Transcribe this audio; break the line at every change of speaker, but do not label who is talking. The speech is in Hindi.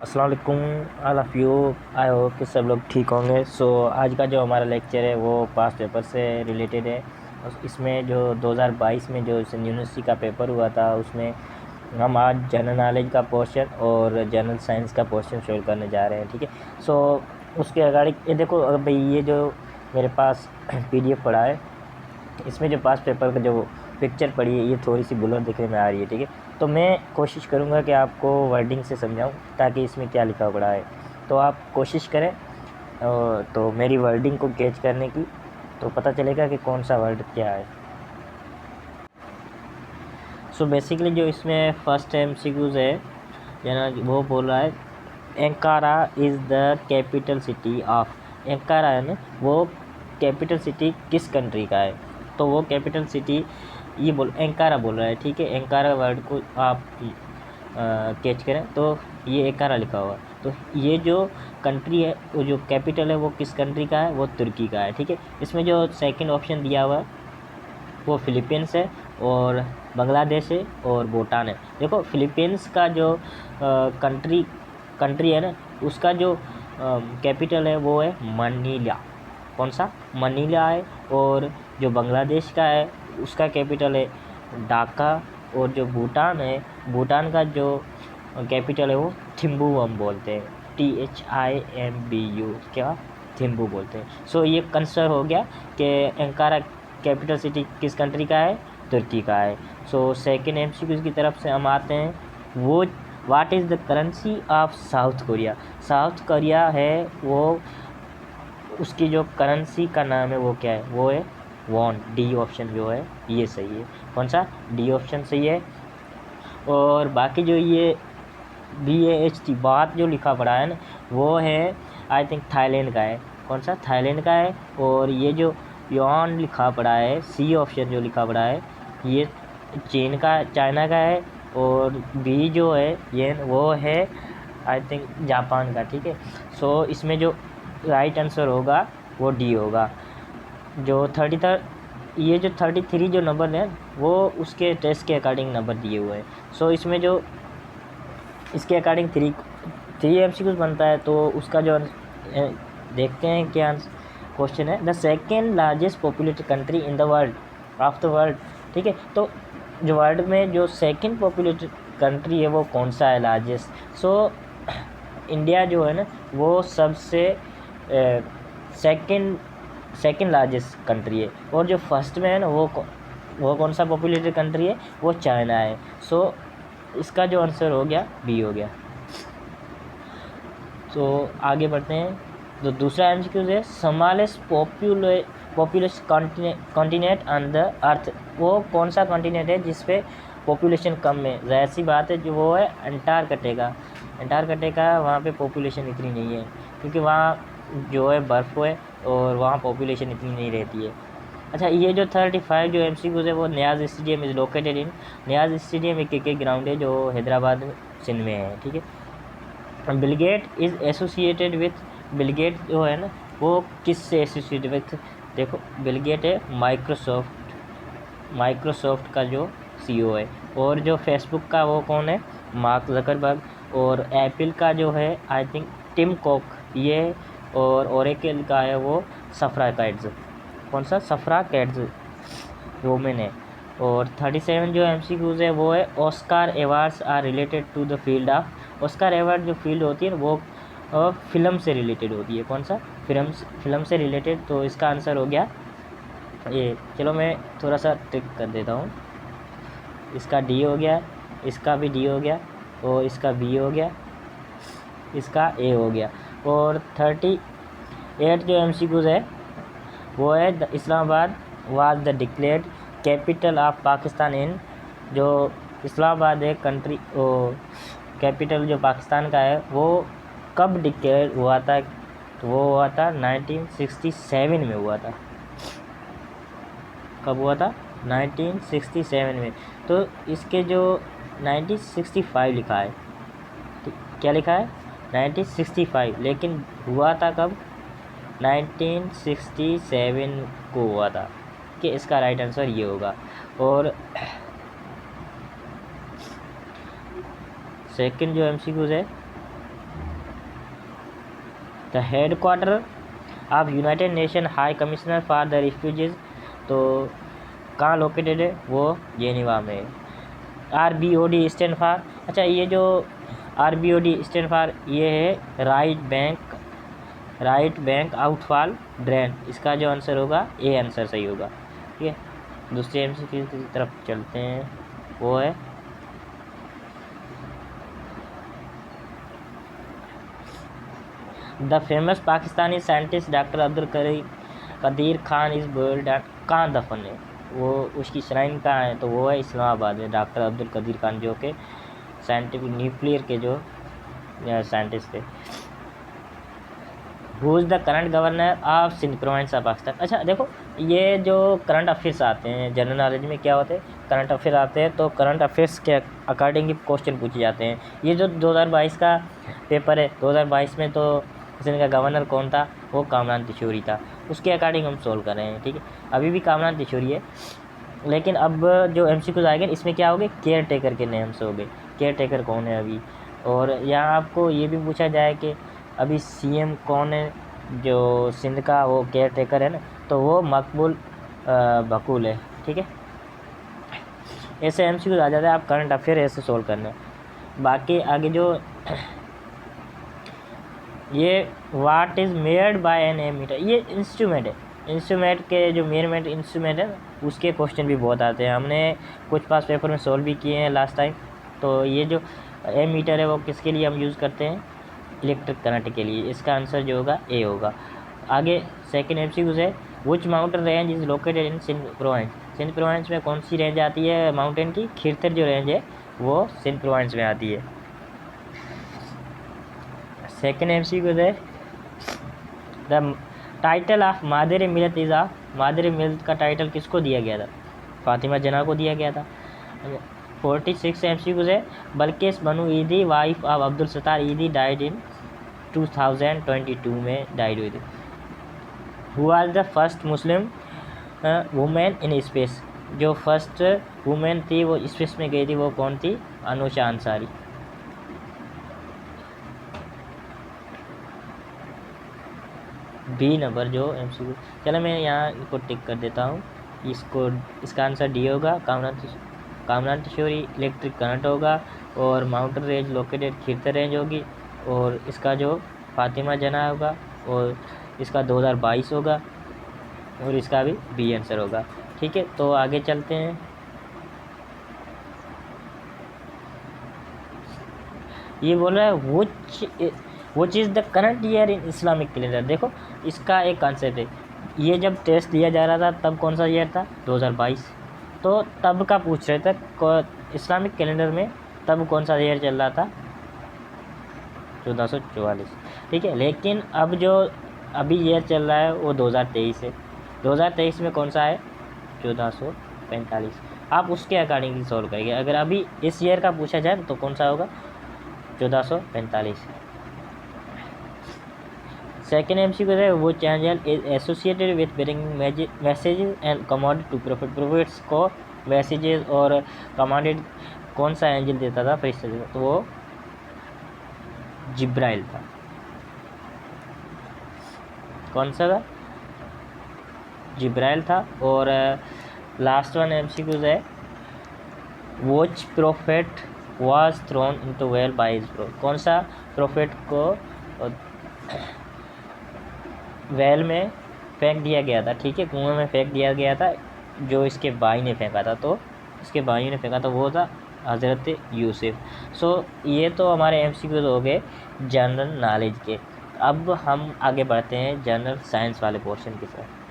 अस्सलाम वालेकुम all of you. I hope कि सब लोग ठीक होंगे। आज का जो हमारा लेक्चर है वो पास्ट पेपर से रिलेटेड है। इसमें जो 2022 में जो यूनिवर्सिटी का पेपर हुआ था उसमें हम आज जनरल नॉलेज का पोर्शन और जनरल साइंस का पोर्शन सॉल्व करने जा रहे हैं। ठीक है, उसके अगाड़ी ये देखो भाई, ये जो मेरे पास PDF पड़ा है, इसमें जो पास पेपर का जो पिक्चर पड़ी है ये थोड़ी सी ब्लर दिखने में आ रही है। ठीक है, तो मैं कोशिश करूँगा कि आपको वर्डिंग से समझाऊँ ताकि इसमें क्या लिखा पड़ा है, तो आप कोशिश करें तो मेरी वर्डिंग को कैच करने की, तो पता चलेगा कि कौन सा वर्ड क्या है। बेसिकली जो इसमें फर्स्ट MCQs है याना वो बोल रहा है Ankara is the capital city of. Ankara है ना, वो कैपिटल सिटी किस कंट्री का है, तो वो कैपिटल सिटी ये एंकारा बोल रहा है। ठीक है, एंकारा वर्ड को आप कैच करें तो ये एंकारा लिखा हुआ, तो ये जो कंट्री है वो जो कैपिटल है वो किस कंट्री का है, वो तुर्की का है। ठीक है, इसमें जो सेकंड ऑप्शन दिया हुआ है वो फिलीपींस है और बांग्लादेश है और भूटान है। देखो फिलीपींस का जो कंट्री है ना, उसका जो कैपिटल है वो है मनीला। कौन सा? मनीला है। और जो बांग्लादेश का है उसका कैपिटल है ढाका। और जो भूटान है, भूटान का जो कैपिटल है वो थिम्बू हम बोलते हैं, THIMBU, क्या? थिम्बू बोलते हैं। ये कंसर हो गया कि एंकारा कैपिटल सिटी किस कंट्री का है, तुर्की का है। सेकेंड MCQ की तरफ से हम आते हैं, वो what is the currency of south Korea. South Korea है वो, उसकी जो करेंसी का नाम है वो क्या है, वो है वॉन। D ऑप्शन जो है ये सही है। कौन सा? D ऑप्शन सही है। और बाकी जो ये BAHT बात जो लिखा पड़ा है ना, वो है आई थिंक थाईलैंड का है। कौन सा? थाईलैंड का है। और ये जो यॉन लिखा पड़ा है, C ऑप्शन जो लिखा पड़ा है, ये चाइना का है। और B जो है ये वो है आई थिंक जापान का। ठीक है, इसमें जो राइट आंसर होगा वो D होगा। जो 33 जो नंबर है वो उसके टेस्ट के अकॉर्डिंग नंबर दिए हुए हैं। इसमें जो इसके अकॉर्डिंग 3 MCQs बनता है, तो उसका जो देखते हैं क्या क्वेश्चन है। The second largest populated country in the world of the world. ठीक है, तो जो वर्ल्ड में जो सेकेंड पॉपुलेटेड कंट्री है वो कौन सा है, लार्जेस्ट? इंडिया जो है ना वो सबसे सेकेंड लार्जेस्ट कंट्री है। और जो फर्स्ट में है ना वो कौन सा पॉपुलेटेड कंट्री है, वो चाइना है। इसका जो आंसर हो गया B हो गया। आगे बढ़ते हैं। तो दूसरा MCQ है smallest populace continent on the earth. वो कौन सा कॉन्टिनेंट है जिस पे पॉपुलेशन कम है? जाहिर सी बात है जो वो है अंटार्कटिका। वहाँ पे पॉपुलेशन इतनी नहीं है क्योंकि वहाँ जो है बर्फ़ है और वहाँ पॉपुलेशन इतनी नहीं रहती है। अच्छा, ये जो 35 जो MCQs है वो Niaz stadium is located in. Niaz stadium एक क्रिकेट ग्राउंड है जो हैदराबाद सिंध में है। ठीक है, Bill Gates is associated with. Bill Gates जो है ना वो किस से एसोसिएटेड विथ? देखो बिलगेट है माइक्रोसॉफ्ट का जो CEO है। और जो फेसबुक का वो कौन है? Mark Zuckerberg. और एप्पल का जो है आई थिंक टिम कुक ये। और ओरेकल का है वो सफ्रा कैट्ज़। कौन सा? सफ्रा कैट्ज़ वोमेन है। और 37 जो MCQs है वो है Oscar awards are related to the field of. Oscar award जो फील्ड होती है वो फिल्म से रिलेटेड होती है। कौन सा? फिल्म से रिलेटेड। तो इसका आंसर हो गया ये। चलो मैं थोड़ा सा ट्रिक कर देता हूँ। इसका D हो गया, इसका भी D हो गया, और इसका B हो गया, इसका A हो गया। और 38 जो MCQs है वो है Islamabad was the declared capital of Pakistan in. जो इस्लामाबाद है कंट्री कैपिटल जो पाकिस्तान का है वो कब डिक्लेयर हुआ था? तो वो हुआ था 1967 में हुआ था। कब हुआ था? 1967 में। तो इसके जो 1965 लिखा है, तो क्या लिखा है? 1965, लेकिन हुआ था कब? 1967 को हुआ था। कि इसका राइट आंसर ये होगा। और सेकंड जो MCQs है the head quarter of United nation high commissioner for the refugees, तो कहाँ लोकेटेड है, वो जेनेवा में है। RBOD स्टैंड फॉर, अच्छा ये जो RBOD स्टैंड फॉर ये है राइट बैंक आउटफॉल ड्रेन, इसका जो आंसर होगा ए आंसर सही होगा। ठीक है, दूसरे MCQ की तरफ चलते हैं, वो है the famous Pakistani scientist doctor Abdul Qadeer Khan इस बर्ड कहाँ दफन है, वो उसकी श्राइन कहाँ है, तो वो है इस्लामाबाद में। डॉक्टर अब्दुल कदीर खान जो कि साइंटिफिक न्यूक्लियर के जो साइंटिस्ट थे। Who is the current governor of Sindh province of Pakistan. अच्छा देखो, ये जो करंट अफेयर्स आते हैं जनरल नॉलेज में क्या होते हैं, करंट अफेयर आते हैं, तो करंट अफेयर्स के अकॉर्डिंग क्वेश्चन पूछे जाते हैं। ये जो 2022 का पेपर है, 2022 में तो सिंध का गवर्नर कौन था, वो कामरान तिशोरी था, उसके अकॉर्डिंग हम सोल्व कर रहे हैं। ठीक है, अभी भी कामरान तिशोरी है, लेकिन अब जो MCQ आएंगे इसमें क्या हो गए, केयर टेकर के नेम्स हो गए। केयर टेकर कौन है अभी, और यहाँ आपको ये भी पूछा जाए कि अभी CM कौन है जो सिंध का, वो केयर टेकर है ना, तो वो मकबूल बकूल है। ठीक है, ऐसे MCQ आ जाता है, आप करंट अफेयर ऐसे सोल्व करना है। बाकी आगे जो ये what is made by an ammeter, ये इंस्ट्रूमेंट है, इंस्ट्रूमेंट के जो मेजरमेंट इंस्ट्रूमेंट है उसके क्वेश्चन भी बहुत आते हैं, हमने कुछ पास पेपर में सोल्व भी किए हैं लास्ट टाइम। तो ये जो एमीटर है वो किसके लिए हम यूज़ करते हैं, इलेक्ट्रिक करंट के लिए, इसका आंसर जो होगा ए होगा। आगे सेकंड MCQ है which mountain range is located in Sindh province. Sindh province में कौन सी रेंज आती है माउंटेन की, खिरतर जो रेंज है वो सिंध प्रोविंस में आती है। सेकंड MCQ है द टाइटल ऑफ मादर मिलत इज़ ऑफ, मादर मिलत का टाइटल किसको दिया गया था, फातिमा जना को दिया गया था। 46 MCQ है बल्किस बनु ईदी वाइफ ऑफ अब्दुल सत्तार ईदी डाइड इन 2022 में डाइड हुई थी। Who was the first Muslim women in space, जो फर्स्ट वुमेन थी वो स्पेस में गई थी, वो कौन थी, अनुषा अंसारी। बी नंबर जो MCQ, चलो मैं यहाँ इसको टिक कर देता हूँ, इसका आंसर डी होगा, कामरान तिशोरी इलेक्ट्रिक करंट होगा, और माउंटेन रेंज लोकेटेड खिरतर रेंज होगी, और इसका जो फातिमा जना होगा, और इसका 2022 होगा, और इसका भी बी आंसर होगा। ठीक है, तो आगे चलते हैं। ये बोल रहा है which is the current year in Islamic calendar. देखो इसका एक कॉन्सेप्ट है, ये जब टेस्ट दिया जा रहा था तब कौन सा ईयर था, 2022, तो तब का पूछ रहे थे इस्लामिक कैलेंडर में तब कौन सा ईयर चल रहा था, 1444। ठीक है, लेकिन अब जो अभी ईयर चल रहा है वो 2023 है, 2023 में कौन सा है, 1445। आप उसके अकॉर्डिंग सॉल्व करेंगे, अगर अभी इस ईयर का पूछा जाए तो कौन सा होगा, 1445। सेकेंड MCQ है वो channel is associated with bringing messages and command to prophet, prophets को मैसेजेस और कमांडेड कौन सा एंजल देता था फरिश्ते, तो वो जिब्राइल था। कौन सा था, जिब्राइल था। और लास्ट वन MCQ है which prophet was thrown into well by his bro, कौन सा प्रोफेट को वेल में फेंक दिया गया था। ठीक है, कुएं में फेंक दिया गया था, जो इसके भाई ने फेंका था, तो इसके भाई ने फेंका था वो था हज़रत यूसुफ। सो ये तो हमारे MCQ हो गए जनरल नॉलेज के। अब हम आगे बढ़ते हैं जनरल साइंस वाले पोर्शन की तरफ।